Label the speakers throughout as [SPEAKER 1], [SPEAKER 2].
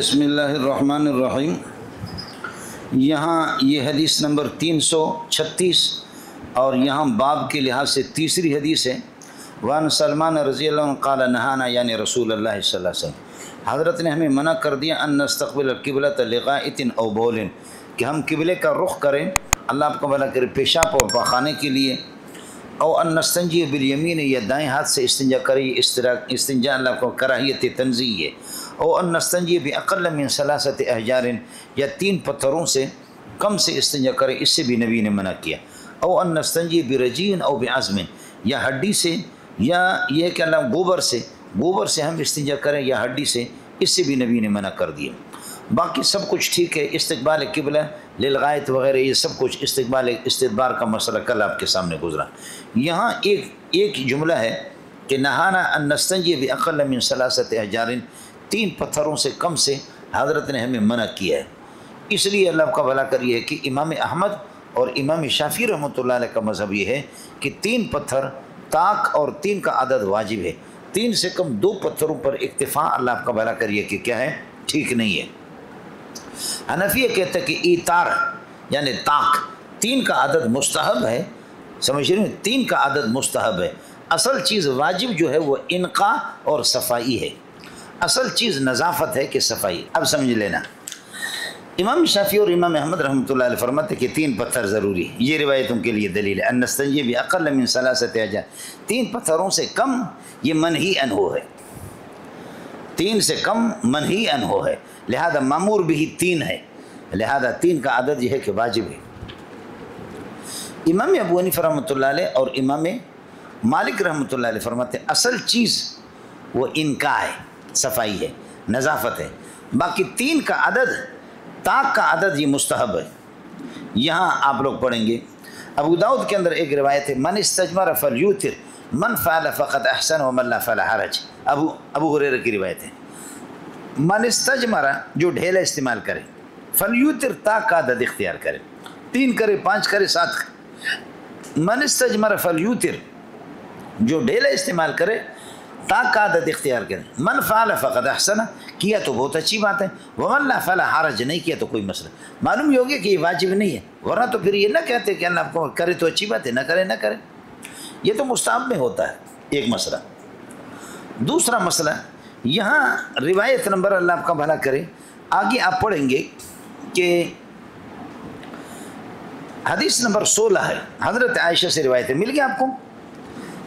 [SPEAKER 1] بسم اللہ الرحمن الرحیم۔ یہاں یہ حدیث نمبر 336 اور یہاں باب کے لحاظ سے تیسری حدیث ہے۔ وان سلمان رضی اللہ عنہ قال نہانا یعنی رسول اللہ صلی اللہ علیہ وسلم، حضرت نے ہمیں منع کر دیا ان نستقبل القبلۃ لغائط او بول، کہ ہم قبلے کا رخ کریں، اللہ آپ کو بھلا کرے، پیشاب اور پاخانے کے لیے، او ان نستنجی بالیمین، یا دائیں ہاتھ سے استنجا کرے، استنجا اللہ کو کراہیت تنزیہ ہے، او ان نستنجی باقل من ثلاثۃ احجار، یا 3 پتھروں سے کم سے استنجا کرے، اس سے بھی نبی نے منع کیا، او ان نستنجی برجین او بعظم، یا ہڈی سے، یا یہ کہ اللہ گوبر سے ہم استنجا کریں یا ہڈی سے، اس سے بھی نبی نے منع کر دیا۔ باقی سب کچھ ٹھیک ہے، استقبال قبلہ للغائط وغیرہ یہ سب کچھ استدبار کا مسئلہ کل آپ کے سامنے گزرا۔ یہاں ایک جملہ ہے کہ نہانا ان نستنجی باقل من ثلاثۃ احجار، 3 پتھروں سے کم سے حضرت نے ہمیں منع کیا ہے۔ اس لیے اللہ کا بھلا کریے کہ امام احمد اور امام شافعی رحمۃ اللہ علیہ کا مذہب یہ ہے کہ 3 پتھر طاق اور 3 کا عدد واجب ہے، 3 سے کم 2 پتھروں پر اکتفا اللہ آپ کا بھلا کریے کہ کیا ہے، ٹھیک نہیں ہے۔ حنفیہ کہتا ہے کہ ایتار یعنی طاق 3 کا عدد مستحب ہے، سمجھ رہے ہیں، 3 کا عدد مستحب ہے۔ اصل چیز واجب جو ہے وہ انقاء اور صفائی ہے، اصل چیز نظافت ہے کہ صفائی۔ اب سمجھ لینا، امام شافعی اور امام احمد رحمۃ اللہ علیہ فرماتے کہ 3 پتھر ضروری ہے، یہ روایتوں کے لیے دلیل ہے۔ ان نستنجی باقل من ثلاثۃ احجار، 3 پتھروں سے کم یہ منہی عنہ ہے، 3 سے کم منہی عنہ ہے، لہذا مامور بھی 3 ہے، لہذا 3 کا عدد یہ ہے کہ واجب ہے۔ امام ابو حنیفہ رحمۃ اللہ علیہ اور امام مالک رحمۃ اللہ علیہ فرماتے ہیں اصل چیز وہ انقاء ہے، صفائی ہے، نظافت ہے، باقی 3 کا عدد طاق کا عدد یہ مستحب ہے۔ یہاں آپ لوگ پڑھیں گے ابو داؤد کے اندر ایک روایت ہے، من استجمر فلیوتر من فعل فقد احسن ومن لا فلا حرج، ابو ہریرہ کی روایت ہے۔ من استجمر جو ڈھیلا استعمال کرے، فلیوتر طاق کا عدد اختیار کرے، 3 کرے، 5 کرے، 7 کرے۔ من استجمر فلیوتر جو ڈھیلا استعمال کرے، طاق کا عدد اختیار کرے۔ من فعل فقد احسن، کیا تو بہت اچھی بات ہے، ومن لا فلا حرج، نہیں کیا تو کوئی مسئلہ۔ معلوم ہی ہو گیا کہ یہ واجب نہیں ہے، ورنہ تو پھر یہ نہ کہتے کہ اللہ آپ کو کرے تو اچھی بات ہے، نہ کرے نہ کرے، یہ تو مستحب میں ہوتا ہے، ایک مسئلہ۔ دوسرا مسئلہ یہاں روایت نمبر اللہ آپ کا بھلا کرے، آگے آپ پڑھیں گے کہ حدیث نمبر 16 ہے، حضرت عائشہ سے روایت ہے، مل گیا آپ کو؟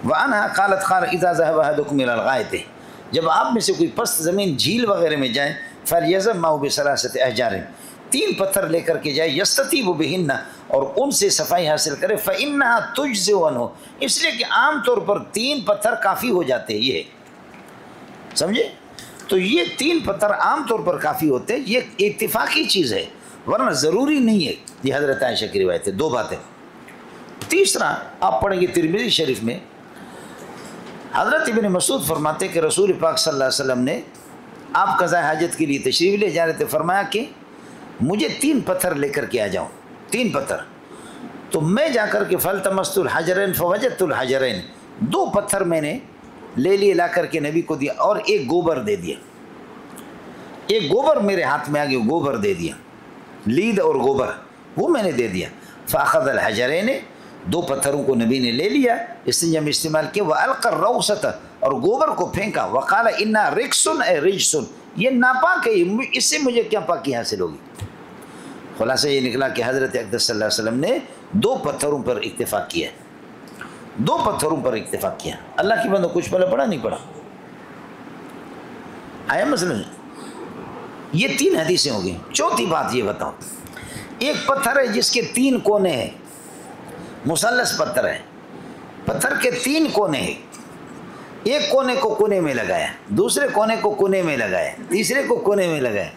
[SPEAKER 1] وَأَنْهَا قَالَتْ قَالَ إِذَا ذَهَبَ أَحَدُكُمْ إِلَى الْغَائِطِ، جب آپ میں سے کوئی پست زمین جھیل وغیرہ میں جائیں، فَلْيَزَمْ مَعُ بِثَلَاثَةِ أَحْجَارٍ، 3 پتھر لے کر کے جائے، يَسْتَطِيبُ بِهِنَّ، اور ان سے صفائی حاصل کرے، فَإِنَّهَا تُجْزِئُ عَنْهُ، اس لیے کہ عام طور پر 3 پتھر کافی ہو جاتے ہیں، یہ سمجھے؟ تو یہ 3 پتھر عام طور پر کافی ہوتے ہیں، یہ اتفاقی چیز ہے، ورنہ ضروری نہیں ہے۔ یہ حضرت عائشہ کی روایت ہے، 2 باتیں۔ تیسرا آپ پڑھیں گے ترمذی شریف میں، حضرت ابن مسعود فرماتے کہ رسول پاک صلی اللہ علیہ وسلم نے آپ قضاء حاجت کے لیے تشریف لے جا رہے تھے، فرمایا کہ مجھے 3 پتھر لے کر کے آ جاؤں، 3 پتھر، تو میں جا کر کے فَالْتَمَسْتُ الْحَجَرَيْنِ فَوَجَدْتُ الْحَجَرَيْنِ، 2 پتھر میں نے لے لیے، لا کر کے نبی کو دیا، اور ایک گوبر دے دیا، ایک گوبر میرے ہاتھ میں آ گیا، گوبر دے دیا، لید اور گوبر وہ میں نے دے دیا۔ فَأَخَذَ الْحَجَرَيْنِ، 2 پتھروں کو نبی نے لے لیا، استنجا میں استعمال کیا، وَأَلْقَى الرَّوْسَةَ، اور گوبر کو پھینکا، وَقَالَ إِنَّا رِجْسٌ اے رِجْسٌ، یہ ناپاک ہے، اس سے مجھے کیا پاکی حاصل ہوگی۔ خلاصہ یہ نکلا کہ حضرت اقدس صلی اللہ علیہ وسلم نے 2 پتھروں پر اکتفا کیا، 2 پتھروں پر اکتفا کیا۔ اللہ کی بندو کچھ پڑھا نہیں پڑھا آیا مسئلہ؟ یہ 3 حدیثیں ہو گئی۔ چوتھی بات یہ بتاؤ، ایک پتھر ہے جس کے 3 کونے ہیں، مثلث پتھر ہے، پتھر کے 3 کونے ہیں، ایک کونے کو کونے میں لگایا، دوسرے کونے کو کونے میں لگایا، تیسرے کو کونے میں لگایا۔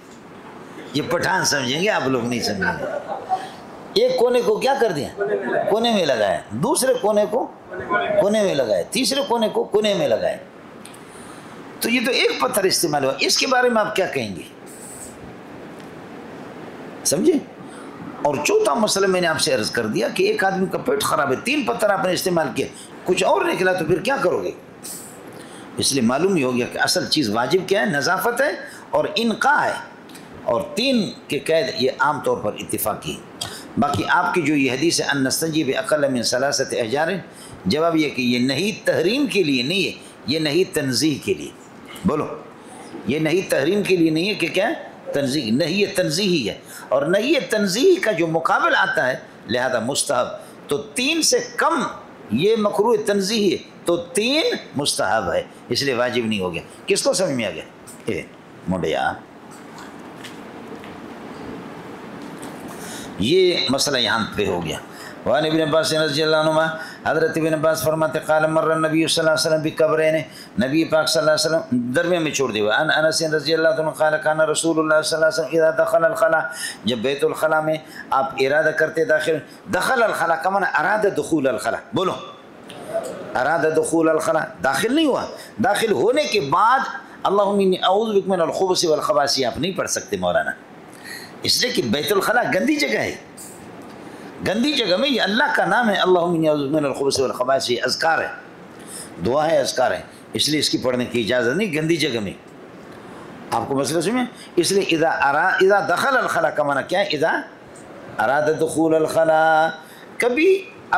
[SPEAKER 1] یہ پٹھان سمجھیں گے، آپ لوگ نہیں سمجھیں گے۔ ایک کونے کو کیا کر دیا؟ کونے میں لگایا، دوسرے کونے کو کونے میں لگایا، تیسرے کونے کو کونے میں لگایا، تو یہ تو ایک پتھر استعمال ہوا۔ اس کے بارے میں آپ کیا کہیں گے، سمجھے؟ اور چوتھا مسئلہ میں نے آپ سے عرض کر دیا کہ ایک آدمی کا پیٹ خراب ہے، 3 پتھر آپ نے استعمال کیے، کچھ اور نکلا تو پھر کیا کرو گے؟ اس لیے معلوم ہی ہو گیا کہ اصل چیز واجب کیا ہے، نظافت ہے اور انقاء ہے۔ اور 3 کے قید یہ عام طور پر اتفاقی ہے۔ باقی آپ کی جو یہ حدیث ہے ان نستنجی باقل من 3 احجار، جواب یہ کہ یہ نہیں تحریم کے لیے نہیں ہے، یہ نہیں تنزیہ کے لیے۔ بولو، یہ نہیں تحریم کے لیے نہیں ہے کہ کیا تنزیہ، نہیں یہ تنزیہی ہے، اور نہیں یہ تنزیہ کا جو مقابل آتا ہے لہذا مستحب، تو 3 سے کم یہ مکروہ تنزیہی ہے تو 3 مستحب ہے، اس لیے واجب نہیں ہو گیا۔ کس کو سمجھ میں آ گیا؟ مڈیا یہ مسئلہ یہاں پہ ہو گیا۔ وعن ابن عباس رضی اللہ عنہ، حضرت ابن عباس فرماتے قال مر النبی صلی اللہ علیہ وسلم بقبرین، نبی پاک صلی اللہ علیہ وسلم درمیان میں چھوڑ دیا۔ ان انس رضی اللہ عنہ قال کان رسول اللہ صلی اللہ علیہ وسلم اذا دخل الخلاء، جب بیت الخلاء میں آپ ارادہ کرتے دخل الخلاء کا معنی اراد دخول الخلاء، بولو اراد دخول الخلاء، داخل نہیں ہوا، داخل ہونے کے بعد اللہم انی اعوذ بک من الخبث والخبائث آپ نہیں پڑھ سکتے مولانا، اس لیے کہ بیت الخلاء گندی جگہ ہے، گندی جگہ میں یہ اللہ کا نام ہے، اللہم انی اعوذ بک من الخبث والخبائث، یہ اذکار ہے، دعا ہے، اذکار ہے، اس لیے اس کی پڑھنے کی اجازت نہیں گندی جگہ میں۔ آپ کو مسئلہ سمجھیں؟ اس لیے اذا دخل الخلاء کا معنی کیا ہے؟ اذا اراد دخول الخلاء، کبھی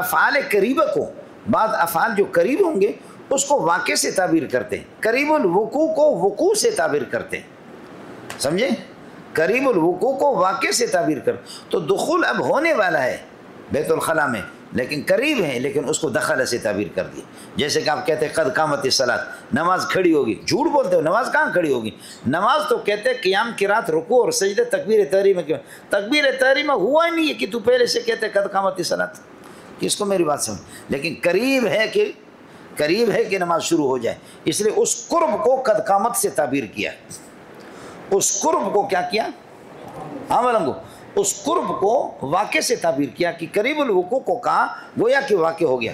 [SPEAKER 1] افعال قریبہ کو، بعض افعال جو قریب ہوں گے اس کو واقع سے تعبیر کرتے ہیں، قریب الوقوع کو وقوع سے تعبیر کرتے ہیں، سمجھے؟ قریب الوقوع کو واقع سے تعبیر کر، تو دخول اب ہونے والا ہے بیت الخلاء میں لیکن قریب ہے، لیکن اس کو دخل سے تعبیر کر دی۔ جیسے کہ آپ کہتے ہیں قد قامت الصلاۃ، نماز کھڑی ہوگی، جھوٹ بولتے ہو، نماز کہاں کھڑی ہوگی؟ نماز تو کہتے ہیں قیام کی رات، رکوع اور سجدے، تکبیر تحریمہ کیوں؟ تکبیر تحریمہ ہوا ہی نہیں ہے کہ تو پہلے سے کہتے ہیں قد قامت الصلاۃ، کس کو میری بات سمجھ؟ لیکن قریب ہے کہ نماز شروع ہو جائے، اس لیے اس قرب کو قد قامت سے تعبیر کیا، اس قرب کو کیا کیا؟ ہاں ملنگو، اس قرب کو واقع سے تعبیر کیا کہ قریب الوقوع کو کہا گویا کہ واقع ہو گیا،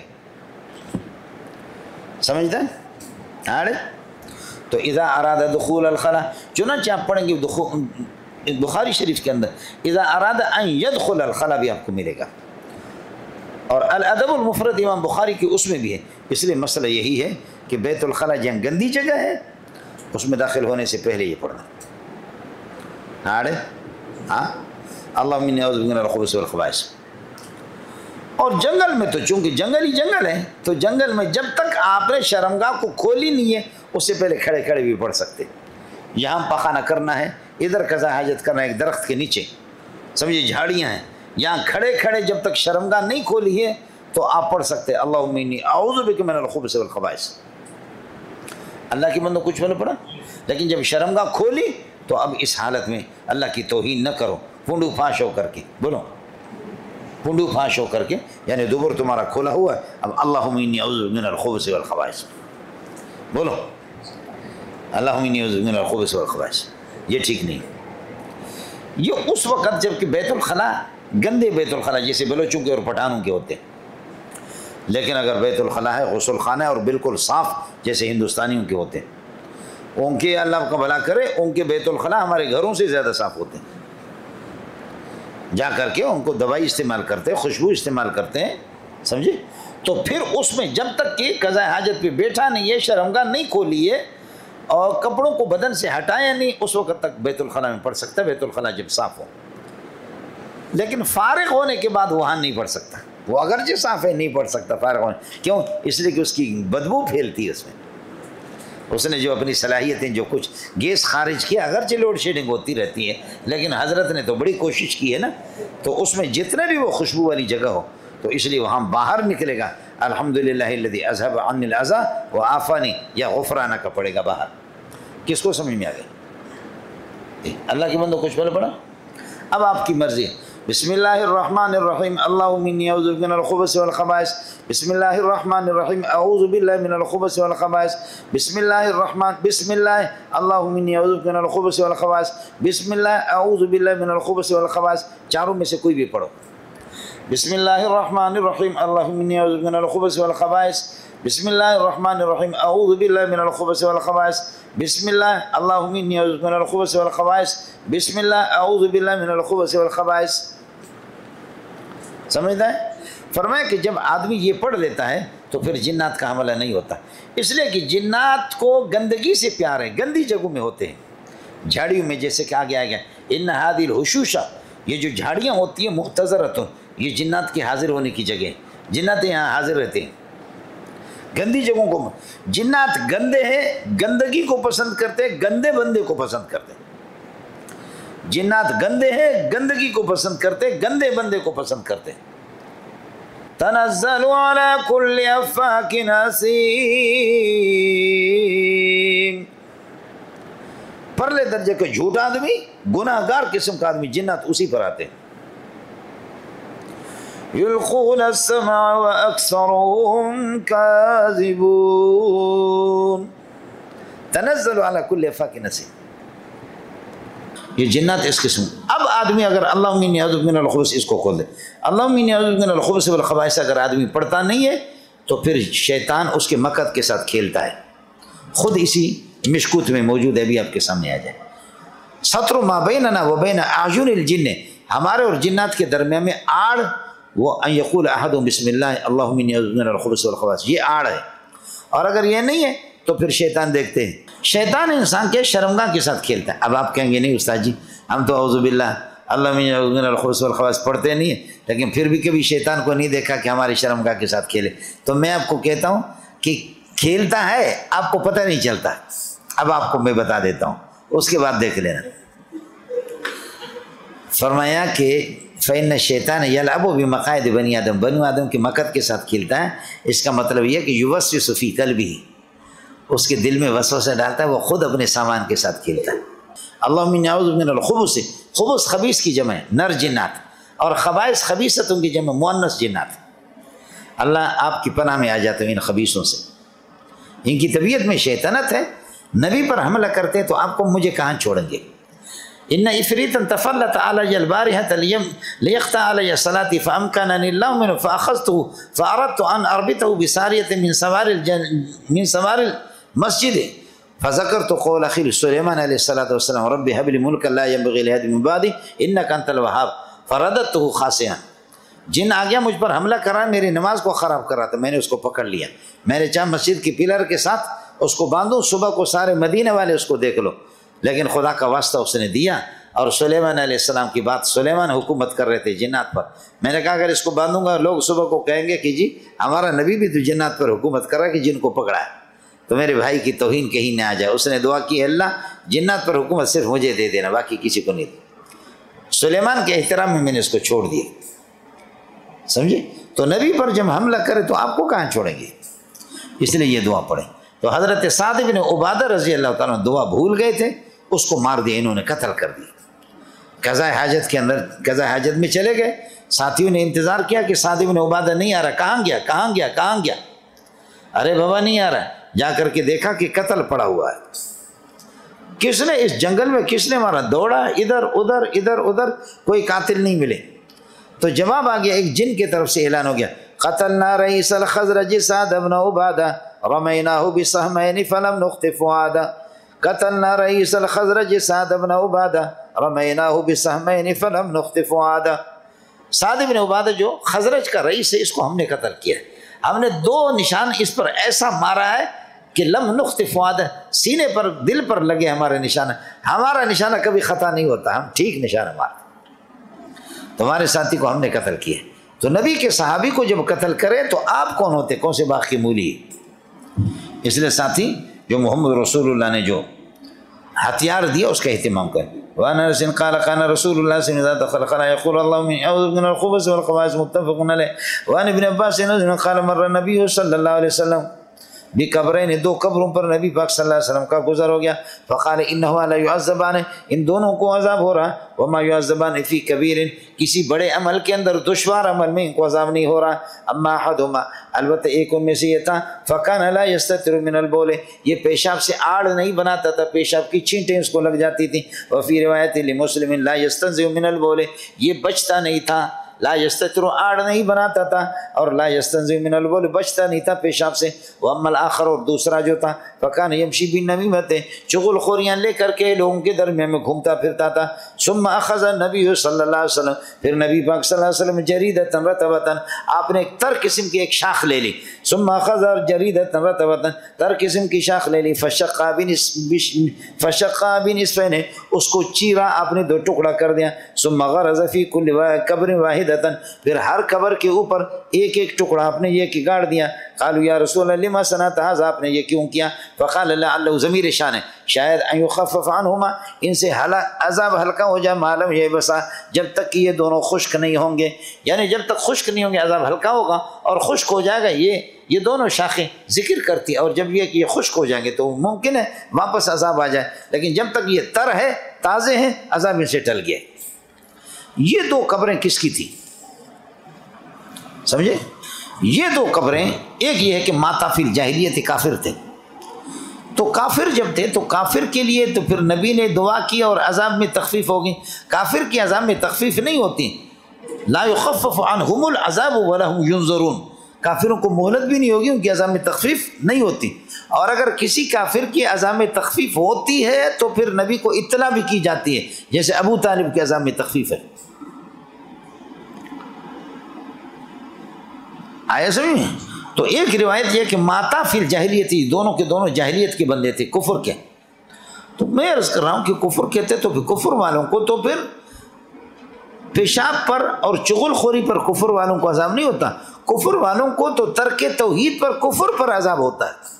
[SPEAKER 1] سمجھتے ہیں؟ تو اذا اراد دخول الخلاء، چنانچہ آپ پڑھیں گے بخاری شریف کے اندر اذا اراد ان يدخل الخلاء بھی آپ کو ملے گا، اور الادب المفرد امام بخاری کی اس میں بھی ہے، اس لیے مسئلہ یہی ہے کہ بیت الخلاء جہاں گندی جگہ ہے اس میں داخل ہونے سے پہلے یہ پڑھنا۔ ہاں اللہم انی اعوذ بک من الخبث والخبائث۔ اور جنگل میں تو چونکہ جنگل ہی جنگل ہے، تو جنگل میں جب تک آپ نے شرمگاہ کو کھولی نہیں ہے اس سے پہلے کھڑے کھڑے بھی پڑھ سکتے، یہاں پخانہ کرنا ہے، ادھر قضاء حاجت کرنا ہے ایک درخت کے نیچے، سمجھے جھاڑیاں ہیں، یہاں کھڑے کھڑے جب تک شرمگاہ نہیں کھولی ہے تو آپ پڑھ سکتے اللہم انی اعوذ بک من الخبث والخبائث۔ اللہ کی بندوں کچھ میں نے پڑھا، لیکن جب شرمگاہ کھولی تو اب اس حالت میں اللہ کی توہین نہ کرو، پھنڈو پھاش ہو کر کے، بولو پھنڈو پھاش ہو کر کے، یعنی دوبر تمہارا کھولا ہوا ہے، اب اللہم انی اعوذ بک من الخبث والخبائث، بولو اللہم انی اعوذ بک من الخبث والخبائث۔ یہ ٹھیک نہیں، یہ اس وقت جب کہ بیت الخلاء گندے بیت الخلاء جیسے بلوچوں کے اور پٹھانوں کے ہوتے ہیں، لیکن اگر بیت الخلاء ہے غسل خانہ اور بالکل صاف جیسے ہندوستانیوں کے ہوتے ہیں، ان کے اللہ کا بھلا کرے ان کے بیت الخلاء ہمارے گھروں سے زیادہ صاف ہوتے ہیں، جا کر کے ان کو دوائی استعمال کرتے ہیں، خوشبو استعمال کرتے ہیں، سمجھے؟ تو پھر اس میں جب تک کہ قضاء حاجت پہ بیٹھا نہیں ہے، شرمگاہ نہیں کھولی ہے اور کپڑوں کو بدن سے ہٹایا نہیں، اس وقت تک بیت الخلاء میں پڑھ سکتا ہے، بیت الخلاء جب صاف ہو، لیکن فارغ ہونے کے بعد وہاں نہیں پڑھ سکتا، وہ اگرچہ صاف ہے نہیں پڑھ سکتا فارغ ہونے، کیوں؟ اس لیے کہ اس کی بدبو پھیلتی ہے، اس نے جو اپنی صلاحیتیں جو کچھ گیس خارج کیا، اگرچہ لوڈ شیڈنگ ہوتی رہتی ہے لیکن حضرت نے تو بڑی کوشش کی ہے نا، تو اس میں جتنے بھی وہ خوشبو والی جگہ ہو تو اس لیے وہاں باہر نکلے گا الحمدللہ الذی اذهب عنی الاذی وعافانی، یا غفرانہ کا پڑے گا باہر۔ کس کو سمجھ میں آ گئی؟ اللہ کے بندوں کچھ پہلے پڑھا، اب آپ کی مرضی۔ بسم اللہ الرحمن الرحیم، اللہم انی اعوذ بک من الخبث والخبائث، بسم اللہ الرحمن الرحیم، اعوذ باللہ من الخبث والخبائث، بسم اللہ الرحمن، بسم اللہ، اللہم انی اعوذ بک من الخبث والخبائث، بسم اللہ، اعوذ باللہ من الخبث والخبائث، چاروں میں سے کوئی بھی پڑھو۔ بسم اللہ الرحمن الرحیم، اللہم انی اعوذ بک من الخبث والخبائث، بسم اللہ الرحمن الرحیم، اعوذ باللہ من الخبث والخبائث، بسم اللہ، اللہم انی اعوذ بک من الخبث والخبائث، بسم اللہ، اعوذ باللہ من الخبث والخبائث۔ سمجھتا ہے؟ فرمایا کہ جب آدمی یہ پڑھ لیتا ہے تو پھر جنات کا حملہ نہیں ہوتا، اس لیے کہ جنات کو گندگی سے پیار ہے، گندی جگہوں میں ہوتے ہیں، جھاڑیوں میں، جیسے کہ آگے آ گیا ان هذه الحشوش، یہ جو جھاڑیاں ہوتی ہیں مختضرۃ، یہ جنات کے حاضر ہونے کی جگہ، جنات یہاں حاضر رہتے ہیں گندی جگہوں کو۔ جنات گندے ہیں، گندگی کو پسند کرتے ہیں، گندے بندے کو پسند کرتے ہیں۔ جنات گندے ہیں، گندگی کو پسند کرتے ہیں، گندے بندے کو پسند کرتے ہیں۔ تنزل علی کل افاک اثیم، پرلے درجے کا جھوٹا آدمی، گناہ گار قسم کا آدمی، جنات اسی پر آتے ہیں۔ یلقون السمع واکثرهم کاذبون، تنزل علی کل افاک اثیم، یہ جنات اس قسم۔ اب آدمی اگر اللہم انی اعوذ بک من الخبث اس کو کھول دے، اللہم انی اعوذ بک من الخبث والخبائث اگر آدمی پڑھتا نہیں ہے تو پھر شیطان اس کے مکر کے ساتھ کھیلتا ہے، خود اسی مشکوت میں موجود ہے، بھی آپ کے سامنے آ جائے۔ سطر ما بیننا و بین اعین الجن، ہمارے اور جنات کے درمیان میں آڑ، وہ ان یقول احدهم بسم اللہ اللہم انی اعوذ بک من الخبث والخبائث، یہ آڑ ہے۔ اور اگر یہ نہیں ہے تو پھر شیطان دیکھتے ہیں، شیطان انسان کے شرمگاہ کے ساتھ کھیلتا ہے۔ اب آپ کہیں گے نہیں استاد جی ہم تو اعوذ باللہ اللہم انی اعوذ من الخبث والخبائث پڑھتے نہیں ہیں، لیکن پھر بھی کبھی شیطان کو نہیں دیکھا کہ ہماری شرمگاہ کے ساتھ کھیلے۔ تو میں آپ کو کہتا ہوں کہ کھیلتا ہے، آپ کو پتہ نہیں چلتا۔ اب آپ کو میں بتا دیتا ہوں، اس کے بعد دیکھ لینا۔ فرمایا کہ فإن الشیطان یلعب بمقاعد بنی آدم، بنو آدم کے مقد کے ساتھ کھیلتا ہے۔ اس کا مطلب یہ کہ یوسوس فی قلبہ، اس کے دل میں وسوسہ ڈالتا ہے، وہ خود اپنے سامان کے ساتھ کھیلتا ہے۔ اللہم انی اعوذ من الخبث، خبث خبیث کی جمع ہے نر جنات، اور خبائث خبیثتوں کی جمع مؤنث جنات۔ اللہ آپ کی پناہ میں آ جاتے ہیں ان خبیثوں سے، ان کی طبیعت میں شیطنت ہے، نبی پر حملہ کرتے تو آپ کو مجھے کہاں چھوڑیں گے۔ ان عفریتا تفلت علی البارحة لیقطع علی صلاتی فامکننی اللہ منه فاخذته فاردت ان اربطه بساریة من سوار المسجد فذکرت قول اخی سلیمان علیہ السلام رب هب لي ملکا لا ينبغي لأحد من بعدی انک انت الوهاب فرددته خاسئا۔ جن آ گیا مجھ پر حملہ کرا، میری نماز کو خراب کر رہا تھا، میں نے اس کو پکڑ لیا، میں نے چاہا مسجد کی پلر کے ساتھ اس کو باندھوں، صبح کو سارے مدینے والے اس کو دیکھ لو، لیکن خدا کا واسطہ اس نے دیا۔ اور سلیمان علیہ السلام کی بات، سلیمان حکومت کر رہے تھے جنات پر، میں نے کہا اگر اس کو باندھوں گا لوگ صبح کو کہیں گے کہ جی ہمارا نبی بھی تو جنات پر حکومت کر رہا ہے کہ جن کو پکڑا ہے، تو میرے بھائی کی توہین کہیں نہ آ جائے۔ اس نے دعا کی اللہ جنات پر حکومت صرف مجھے دے دینا، باقی کسی کو نہیں دے۔ سلیمان کے احترام میں نے اس کو چھوڑ دیا، سمجھے؟ تو نبی پر جب حملہ کرے تو آپ کو کہاں چھوڑیں گے، اس لیے یہ دعا پڑھیں۔ تو حضرت سعد بن عبادہ رضی اللہ تعالیٰ دعا بھول گئے تھے، اس کو مار دیا، انہوں نے قتل کر دیا۔ قضاء حاجت کے اندر قضاء حاجت میں چلے گئے، ساتھیوں نے انتظار کیا کہ سعد بن عبادہ نہیں آ رہا، کہاں گیا کہاں گیا کہاں گیا، ارے بابا نہیں آ رہا، جا کر کے دیکھا کہ قتل پڑا ہوا ہے۔ کس نے اس جنگل میں کس نے مارا، دوڑا ادھر ادھر ادھر ادھر، کوئی قاتل نہیں ملے۔ تو جواب آ گیا، ایک جن کی طرف سے اعلان ہو گیا، قتلنا رئیس الخزرج سعد بن عبادہ رمیناہ بسہمین فلم نخطف فؤادہ، قتلنا رئیس الخزرج سعد بن عبادہ رمیناہ بسہمین فلم نخطف فؤادہ۔ سعد بن عبادہ جو خزرج کا رئیس ہے، اس کو ہم نے قتل کیا، ہم نے 2 نشان اس پر ایسا مارا ہے کہ لم نخطف فؤادہ، سینے پر دل پر لگے ہمارے نشانہ، ہمارا نشانہ کبھی خطا نہیں ہوتا، ہم ٹھیک نشانہ مارتے، تمہارے ساتھی کو ہم نے قتل کیا۔ تو نبی کے صحابی کو جب قتل کرے تو آپ کون ہوتے، کون سے باغ کی مولی؟ اس لیے ساتھی جو محمد رسول اللہ نے جو ہتھیار دیا اس کا اہتمام کریں۔ وعن انس قال كان رسول الله صلى الله عليه وسلم اذا دخل الخلاء يقول اللهم اني اعوذ من الخبث والخبائث متفق عليه۔ وعن ابن عباس قال مر النبي صلی اللہ علیہ وسلم بقبرین، 2 قبروں پر نبی پاک صلی اللہ علیہ وسلم کا گزر ہو گیا، فقال انہما لا يعذبان، ان دونوں کو عذاب ہو رہا، وما يعذبان فی کبیر، کسی بڑے عمل کے اندر دشوار عمل میں ان کو عذاب نہیں ہو رہا، اما احدہما، البتہ ایک ان میں سے یہ تھا، فکان لا یستتر من البول، یہ پیشاب سے آڑ نہیں بناتا تھا، پیشاب کی چھینٹیں اس کو لگ جاتی تھیں، وفی روایت لمسلم لا یستنزع من البول، یہ بچتا نہیں تھا لا یستتر آڑ نہیں بناتا تھا، اور لا یستنزی من البول بچتا نہیں تھا پیشاب سے، واما الآخر اور دوسرا جو تھا فکان یمشی بالنمیمۃ چغل خوریاں لے کر کے لوگوں کے درمیان میں گھومتا پھرتا تھا۔ ثم اخذ النبی صلی اللہ علیہ وسلم، پھر نبی پاک صلی اللہ علیہ وسلم جریدۃ رطبۃ، آپ نے ایک تر قسم کی ایک شاخ لے لی، ثم اخذ جریدۃ رطبۃ، تر قسم کی شاخ لے لی، فشقا بنصفین، اس کو چیرا آپ نے دو ٹکڑا کر دیا، ثم غرز فی کل قبر واحدۃ، پھر ہر قبر کے اوپر ایک ایک ٹکڑا آپ نے یہ کہ گاڑ دیا۔ قالوا یا رسول اللہ لما صنعت ھذا، آپ نے یہ کیوں کیا؟ فقال لعلہ، ضمیر شان ہے، شاید ان یخفف عنہما، ان سے عذاب ہلکا ہو جائے، معلوم یہ بسا، جب تک کہ یہ دونوں خشک نہیں ہوں گے، یعنی جب تک خشک نہیں ہوں گے عذاب ہلکا ہوگا، اور خشک ہو جائے گا یہ دونوں شاخیں ذکر کرتی، اور جب یہ کہ یہ خشک ہو جائیں گے تو ممکن ہے واپس عذاب آ جائے، لیکن جب تک یہ تر ہے، تازے ہیں، عذاب ان سے ٹل گئے۔ یہ دو قبریں کس کی تھی سمجھے؟ یہ دو قبریں، ایک یہ ہے کہ ماتا فی الجاہلیت، کافر تھے، تو کافر جب تھے تو کافر کے لیے تو پھر نبی نے دعا کی اور عذاب میں تخفیف ہوگی، کافر کی عذاب میں تخفیف نہیں ہوتی، لا یخفف عنہم العذاب ولہم ینظرون، کافروں کو مہلت بھی نہیں ہوگی، ان کی عذاب میں تخفیف نہیں ہوتی، اور اگر کسی کافر کی عذاب میں تخفیف ہوتی ہے تو پھر نبی کو اطلاع بھی کی جاتی ہے، جیسے ابو طالب کے عذاب میں تخفیف ہے۔ آیا سمجھ میں؟ تو ایک روایت یہ کہ ماتا فی الجاہلیت، دونوں کے دونوں جاہلیت کے بندے تھے، کفر کے، تو میں عرض کر رہا ہوں کہ کفر کہتے تو پھر کفر والوں کو تو پھر پیشاب پر اور چغل خوری پر کفر والوں کو عذاب نہیں ہوتا، کفر والوں کو تو ترک توحید پر کفر پر عذاب ہوتا ہے،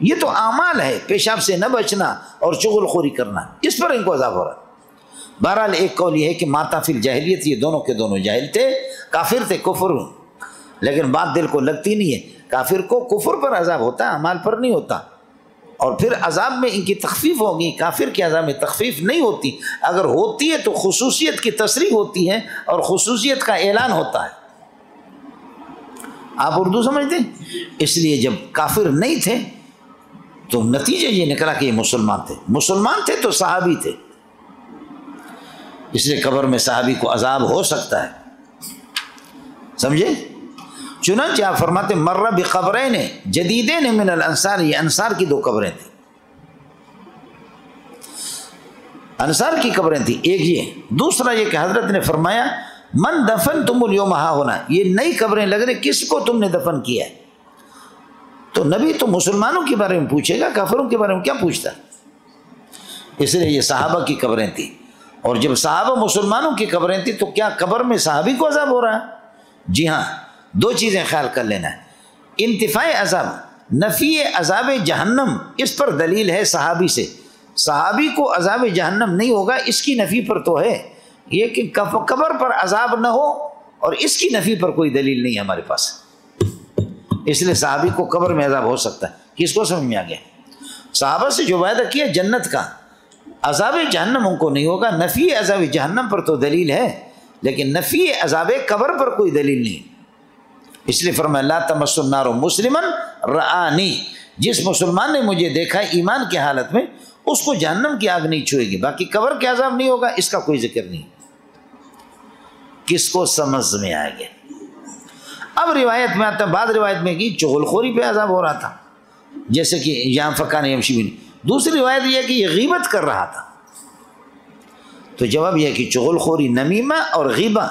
[SPEAKER 1] یہ تو اعمال ہے، پیشاب سے نہ بچنا اور چغل خوری کرنا، اس پر ان کو عذاب ہو رہا ہے۔ بہرحال ایک قول یہ ہے کہ ماتا فی الجاہلیت، یہ دونوں کے دونوں جاہل تھے، کافر تھے، کفر، لیکن بات دل کو لگتی نہیں ہے، کافر کو کفر پر عذاب ہوتا ہے، اعمال پر نہیں ہوتا، اور پھر عذاب میں ان کی تخفیف ہوگی، کافر کے عذاب میں تخفیف نہیں ہوتی، اگر ہوتی ہے تو خصوصیت کی تصریح ہوتی ہے اور خصوصیت کا اعلان ہوتا ہے۔ آپ اردو سمجھتے ہیں؟ اس لیے جب کافر نہیں تھے تو نتیجہ یہ نکلا کہ یہ مسلمان تھے، مسلمان تھے تو صحابی تھے، اس لیے قبر میں صحابی کو عذاب ہو سکتا ہے، سمجھے؟ چنانچہ آپ فرماتے مرہ بقبرین جدیدین من الانصار، یہ انصار کی دو قبریں تھیں، انصار کی قبریں تھیں، ایک یہ، دوسرا یہ کہ حضرت نے فرمایا من دفنتم اليوم ہا ہونا، یہ نئی قبریں لگ رہی، کس کو تم نے دفن کیا ہے؟ تو نبی تو مسلمانوں کے بارے میں پوچھے گا، کافروں کے بارے میں کیا پوچھتا؟ اس لیے یہ صحابہ کی قبریں تھیں، اور جب صحابہ مسلمانوں کی قبریں تھیں تو کیا قبر میں صحابی کو عذاب ہو رہا ہے؟ جی ہاں، دو چیزیں خیال کر لینا ہے، انتفاع عذاب، نفی عذاب جہنم، اس پر دلیل ہے صحابی سے، صحابی کو عذاب جہنم نہیں ہوگا اس کی نفی پر تو ہے، یہ کہ قبر پر عذاب نہ ہو اور اس کی نفی پر کوئی دلیل نہیں ہے ہمارے پاس، اس لیے صحابی کو قبر میں عذاب ہو سکتا ہے۔ کس کو سمجھ میں آ گیا؟ صحابہ سے جو وعدہ کیا جنت کا، عذاب جہنم ان کو نہیں ہوگا، نفی عذاب جہنم پر تو دلیل ہے، لیکن نفی عذاب قبر پر کوئی دلیل نہیں، اس لیے فرمایا لا تمس النار مسلما رآنی، جس مسلمان نے مجھے دیکھا ایمان کی حالت میں اس کو جہنم کی آگ نہیں چھوئے گی، باقی قبر کے عذاب نہیں ہوگا اس کا کوئی ذکر نہیں۔ کس کو سمجھ میں آئے گا؟ اب روایت میں آتا ہے، بعض روایت میں کہ چغل خوری پہ عذاب ہو رہا تھا، جیسے کہ یہاں فکان یمشی بن، دوسری روایت یہ کہ یہ غیبت کر رہا تھا، تو جواب یہ کہ چغل خوری، نمیمہ اور غیبہ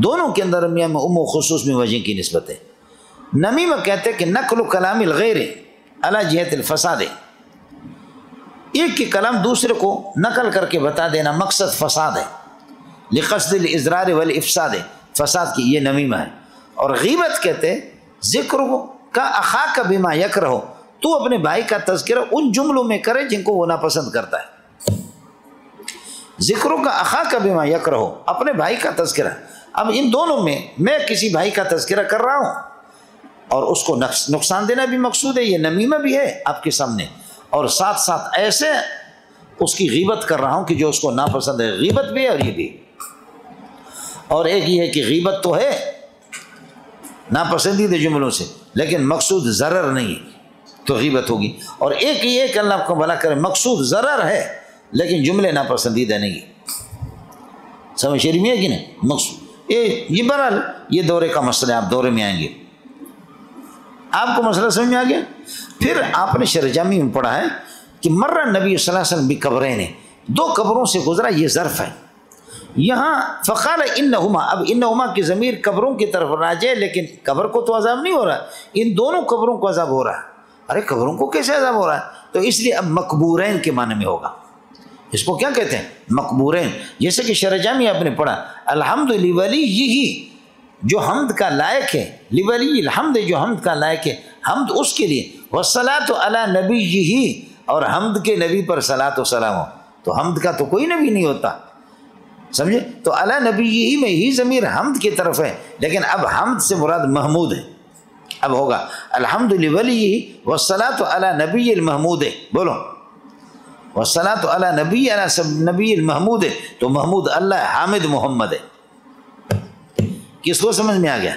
[SPEAKER 1] دونوں کے اندر میں عموم و خصوص میں وجہ کی نسبت ہے۔ نمیمہ کہتے ہیں کہ نقل کلام الغیر علی جہت الفساد، ایک کی کلام دوسرے کو نقل کر کے بتا دینا، مقصد فساد ہے، لقصد الاضرار والافساد، فساد کی، یہ نمیمہ ہے۔ اور غیبت کہتے ہیں ذکر کا اخاک بما یکرہ، تو اپنے بھائی کا تذکرہ ان جملوں میں کرے جن کو وہ ناپسند کرتا ہے، ذکر کا اخاک بما یکرہ، اپنے بھائی کا تذکرہ۔ اب ان دونوں میں کسی بھائی کا تذکرہ کر رہا ہوں اور اس کو نقصان دینا بھی مقصود ہے، یہ نمیمہ بھی ہے آپ کے سامنے، اور ساتھ ساتھ ایسے اس کی غیبت کر رہا ہوں کہ جو اس کو ناپسند ہے، غیبت بھی ہے اور یہ بھی۔ اور ایک یہ ہے کہ غیبت تو ہے ناپسندیدہ جملوں سے، لیکن مقصود ضرر نہیں ہے تو غیبت ہوگی، اور ایک یہ ہے کہ اللہ آپ کو بھلا کرے مقصود ضرر ہے لیکن جملے ناپسندیدہ نہیں ہے، سمجھ شریف میں ہے کہ نہیں؟ یہ بہرحال یہ دورے کا مسئلہ ہے، آپ دورے میں آئیں گے، آپ کو مسئلہ سمجھ میں آ گیا۔ پھر آپ نے شرح جامی میں پڑھا ہے کہ مرہ نبی صلی اللہ علیہ وسلم بقبرین، دو قبروں سے گزرا، یہ ظرف ہے یہاں، فقال انہما، اب انہما کی ضمیر قبروں کی طرف راجع ہے، لیکن قبر کو تو عذاب نہیں ہو رہا، ان دونوں قبروں کو عذاب ہو رہا ہے۔ ارے قبروں کو کیسے عذاب ہو رہا ہے؟ تو اس لیے اب مقبورین کے معنی میں ہوگا، اس کو کیا کہتے ہیں؟ مقبورین۔ جیسے کہ شرح جامی آپ نے پڑھا، الحمد لولیہ، جو حمد کا لائق ہے، لولی الحمد، جو حمد کا لائق ہے، حمد اس کے لیے، والصلاۃ علی نبیہ، اور حمد کے نبی پر صلاۃ و سلام ہو۔ تو حمد کا تو کوئی نبی نہیں ہوتا، سمجھے؟ تو علی نبیہ میں ہی ضمیر حمد کی طرف ہے، لیکن اب حمد سے مراد محمود ہے، اب ہوگا الحمد لولیہ والصلاۃ علی نبی المحمود، بولو والصلاۃ علی نبی، علی نبی المحمود، تو محمود اللہ، حامد محمد ہے۔ کس کو سمجھ میں آ گیا؟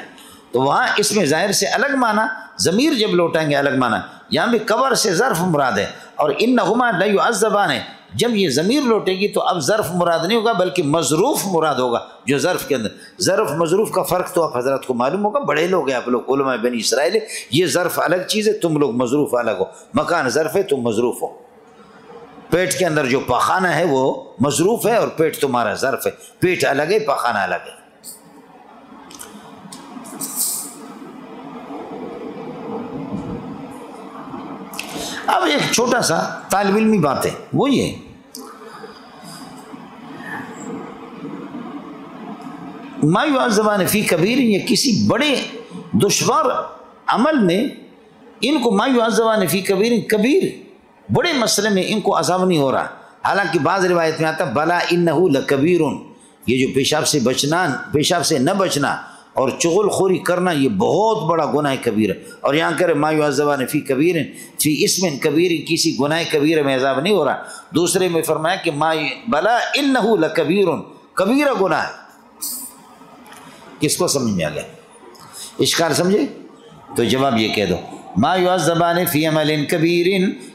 [SPEAKER 1] تو وہاں اس میں ظاہر سے الگ معنی، ضمیر جب لوٹائیں گے الگ معنی، یہاں بھی قبر سے ظرف مراد ہے، اور انہما لیعذبان ہے، جب یہ ضمیر لوٹے گی تو اب ظرف مراد نہیں ہوگا بلکہ مظروف مراد ہوگا، جو ظرف کے اندر، ظرف مظروف کا فرق تو آپ حضرات کو معلوم ہوگا، بڑے لوگ ہیں آپ لوگ علماء بنی اسرائیل، یہ ظرف الگ چیز ہے، تم لوگ مظروف الگ ہو، مکان ظرف ہے، تم مظروف ہو۔ پیٹ کے اندر جو پاخانہ ہے وہ مظروف ہے، اور پیٹ تمہارا ظرف ہے، پیٹ الگ ہے، پاخانہ الگ ہے۔ اب ایک چھوٹا سا طالب علمی بات ہے، وہ یہ ما یعذبان فی کبیر، یہ کسی بڑے دشوار عمل میں ان کو، ما یعذبان فی کبیر، کبیر بڑے مسئلے میں ان کو عذاب نہیں ہو رہا، حالانکہ بعض روایت میں آتا بلا انہ لکبیر، یہ جو پیشاب سے بچنا، پیشاب سے نہ بچنا اور چغل خوری کرنا، یہ بہت بڑا گناہ کبیر ہے، اور یہاں کرے ما یعذبان فی کبیر، فی اسم کبیر، کسی گناہ کبیر میں عذاب نہیں ہو رہا۔ دوسرے میں فرمایا کہ بلا انہ لکبیر، کبیرہ گناہ ہے۔ کس کو سمجھ میں آ گیا؟ اشکال سمجھے؟ تو جواب یہ کہہ دو، ما یعذبان فی عمل کبیر،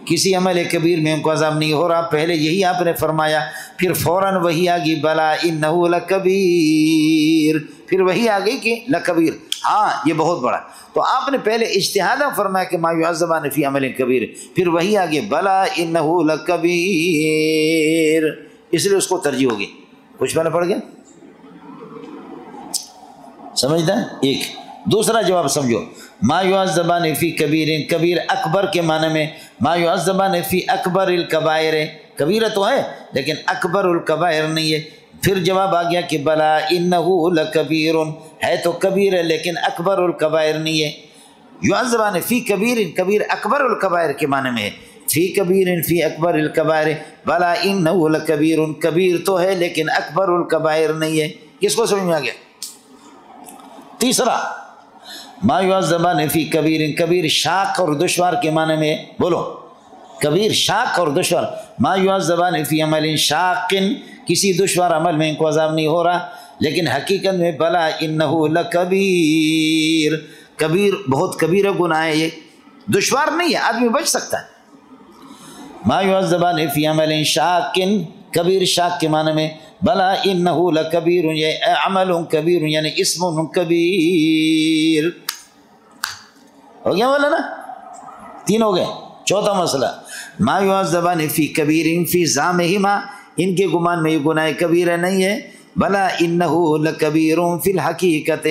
[SPEAKER 1] کسی عمل کبیر میں ان کو عذاب نہیں ہو رہا، پہلے یہی آپ نے فرمایا، پھر فوراً وہی آگئی بلا انہ لکبیر، پھر وہی آگئی کہ لکبیر، ہاں یہ بہت بڑا، تو آپ نے پہلے اجتہاداً فرمایا کہ ما یعذبان فی عمل کبیر، پھر وہی آگے بلا انہ لکبیر، اس لیے اس کو ترجیح ہوگی۔ کچھ معنی پڑ گیا؟ سمجھتا ہے؟ ایک دوسرا جواب سمجھو، ما یعذبان فی کبیر، کبیر اکبر کے معنی میں، ما یعذبان فی اکبر الکبائر، کبیرہ تو ہے لیکن اکبر الکبائر نہیں ہے۔ پھر جواب آ گیا کہ بلا انہ لکبیر، ہے تو کبیر ہے لیکن اکبر الکبائر نہیں ہے۔ یعذبان فی کبیر، کبیر اکبر الکبائر کے معنی میں ہے، فی کبیر فی اکبر الکبائر، بلا انہ لکبیر، کبیر تو ہے لیکن اکبر الکبائر نہیں ہے۔ کس کو سمجھ میں آ گیا؟ تیسرا، ما یعذبان فی کبیر، کبیر شاق اور دشوار کے معنی میں، بولو کبیر شاق اور دشوار، ما یعذبان فی عمل شاق، کسی دشوار عمل میں ان کو عذاب نہیں ہو رہا، لیکن حقیقت میں بلا انہ لکبیر، کبیر بہت کبیرہ گناہ ہے، یہ دشوار نہیں ہے، آدمی بچ سکتا ہے۔ ما یعذبان فی عمل شاق، کبیر شاق کے معنی میں، بلا انہ لکبیر، یہ عمل کبیر یعنی اسم کبیر۔ ہو گیا مولانا؟ تین ہو گئے۔ چوتھا مسئلہ، ما یعذبان فی کبیر فی زعمہما، ان کے گمان میں یہ گناہ کبیرہ نہیں ہے، بلا انہ لکبیر فی الحقیقت،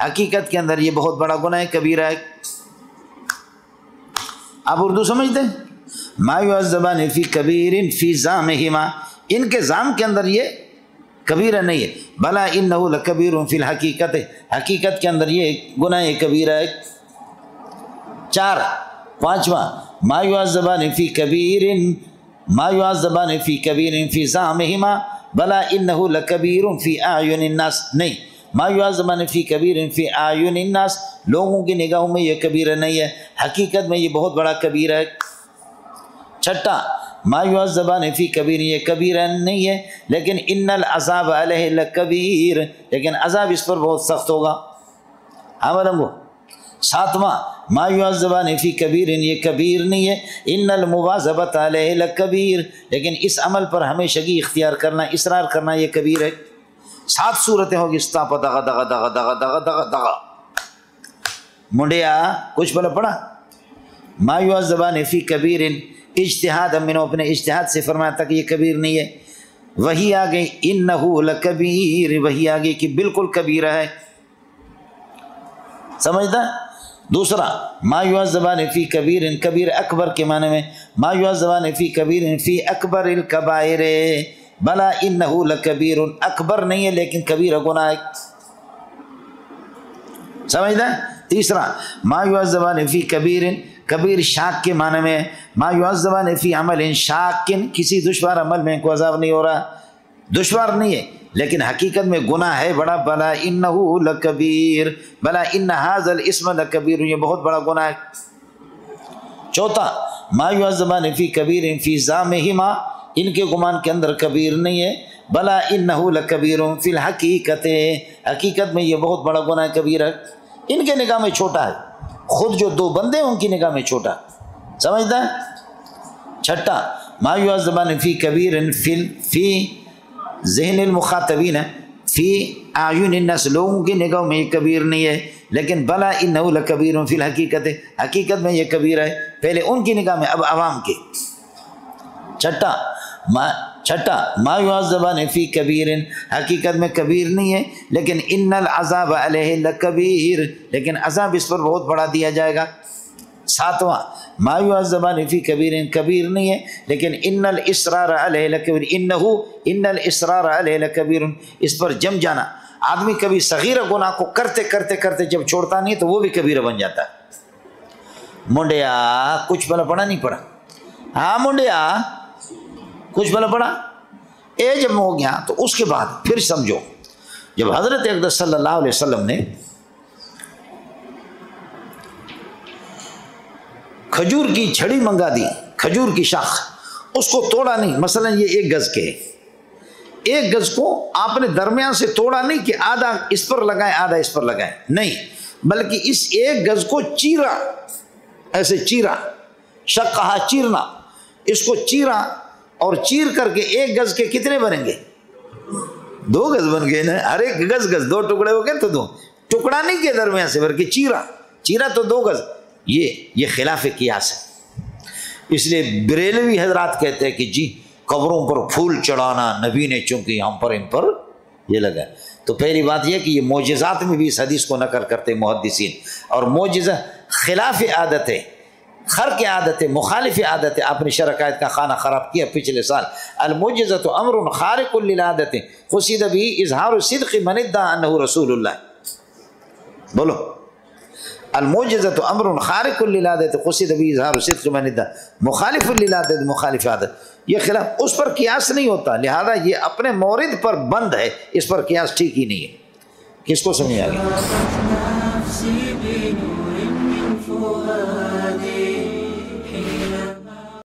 [SPEAKER 1] حقیقت کے اندر یہ بہت بڑا گناہ کبیرہ ہے۔ آپ اردو سمجھتے ہیں؟ ما یعذبان فی کبیر فی زعمہما، ان کے زعم کے اندر یہ کبیرہ نہیں ہے، بلا انہ لکبیر فی الحقیقت، حقیقت کے اندر یہ گناہ کبیرہ ہے۔ چار، پانچواں، ما یعذبان فی کبیر، ما یعذبان فی کبیر فی زعمہما، بلا انہ لکبیر فی اعین الناس، نہیں، ما یعذبان فی کبیر فی اعین الناس، لوگوں کی نگاہوں میں یہ کبیرہ نہیں ہے، حقیقت میں یہ بہت بڑا کبیرہ ہے۔ چھٹا، ما یعذبان فی کبیر، یہ کبیرہ نہیں ہے لیکن ان العذاب علیہ لکبیر، لیکن عذاب اس پر بہت سخت ہوگا۔ ہاں بلنگو۔ ساتواں، ما یعذبان فی کبیر، یہ کبیر نہیں ہے، ان المواظبۃ علیہ لکبیر، لیکن اس عمل پر ہمیشگی اختیار کرنا، اصرار کرنا یہ کبیر ہے۔ 7 صورتیں ہوگی استاپ دغا دغا دغا دغا دغا دغا دغا. منڈیا کچھ بلا پڑا. ما یعذبان فی کبیر اجتہاد، ہم نے اپنے اجتہاد سے فرمایا تھا کہ یہ کبیر نہیں ہے. وہی آ گئی انہ لکبیر، وہی آ گئی کہ بالکل کبیرہ ہے. سمجھتا. دوسرا ما یعذبان فی کبیر، کبیر اکبر کے معنی میں ما یعذبان فی کبیر فی اکبر الکبائر، بلا انہ لکبیر، اکبر نہیں ہے لیکن کبیر گناہ ہے. سمجھتا. تیسرا ما یعذبان فی کبیر، کبیر شاک کے معنی میں ما یعذبان فی عمل شاک، کسی دشوار عمل میں کو عذاب نہیں ہو رہا، دشوار نہیں ہے لیکن حقیقت میں گناہ ہے بڑا. بلا انہ لکبیر، بلا ان ھذا الاسم لکبیر، یہ بہت بڑا گناہ ہے. چوتھا ما یعذبان فی کبیر فی زعمہما، ان کے گمان کے اندر کبیر نہیں ہے، بلا انہ لکبیر فی الحقیقت، حقیقت میں یہ بہت بڑا گناہ کبیر ہے. ان کے نگاہ میں چھوٹا ہے، خود جو 2 بندے ہیں ان کی نگاہ میں چھوٹا. سمجھتا ہے. چھٹا ما یعذبان فی کبیر فی ذہن المخاطبین، فی اعین الناس، لوگوں کی نگاہوں میں یہ کبیر نہیں ہے لیکن بلا انہ لکبیر فی الحقیقت، حقیقت میں یہ کبیر ہے. پہلے ان کی نگاہ میں اب عوام کے. چھٹا ما یعذبان فی کبیر، حقیقت میں کبیر نہیں ہے لیکن ان العذاب علیہ لکبیر، لیکن عذاب اس پر بہت بڑا دیا جائے گا. ساتواں ما یعذبان فی کبیر، کبیر نہیں ہے لیکن ان الاصرار علیہ لکبیر، ان الاصرار علیہ لکبیر، اس پر جم جانا. آدمی کبھی صغیرہ گناہ کو کرتے کرتے کرتے جب چھوڑتا نہیں تو وہ بھی کبیرہ بن جاتا ہے. منڈیا کچھ بھلا پڑا نہیں پڑا؟ ہاں منڈیا کچھ بھلا پڑا. جب ہو گیا تو اس کے بعد پھر سمجھو، جب حضرت اقدس صلی اللہ علیہ وسلم نے کھجور کی چھڑی منگا دی، کھجور کی شاخ، اس کو توڑا نہیں. مثلا یہ 1 گز کے، 1 گز کو آپ نے درمیان سے توڑا نہیں کہ آدھا اس پر لگائیں آدھا اس پر لگائیں، نہیں، بلکہ اس 1 گز کو چیرا، ایسے چیرا، شقہ چیرنا، اس کو چیرا اور چیر کر کے 1 گز کے کتنے بنیں گے؟ 2 گز بن گئے نا. ہر ایک گز 2 ٹکڑے ہو گئے تو 2 ٹکڑا نہیں کیا درمیان سے بلکہ چیرا تو 2 گز. یہ خلاف قیاس ہے. اس لیے بریلوی حضرات کہتے ہیں کہ جی قبروں پر پھول چڑھانا نبی نے چونکہ ہم پر ان پر یہ لگا. تو پہلی بات یہ کہ یہ معجزات میں بھی اس حدیث کو نقل کرتے محدثین، اور معجزہ خلاف عادت ہے، خرق عادت ہے، مخالف عادت ہے. آپ نے شرح آیت کا خانہ خراب کیا پچھلے سال. المعجزۃ امر خارق للعادت قصد به اظہار صدق من ادعى انه رسول اللہ. بولو. المعجزۃ امر خارق للعادت قصد به اظہار صدق من ادعى، مخالف للعادت، مخالف عادت. یہ خلاف اس پر قیاس نہیں ہوتا، لہذا یہ اپنے مورد پر بند ہے، اس پر قیاس ٹھیک ہی نہیں ہے. کس کو سمجھ آ گیا؟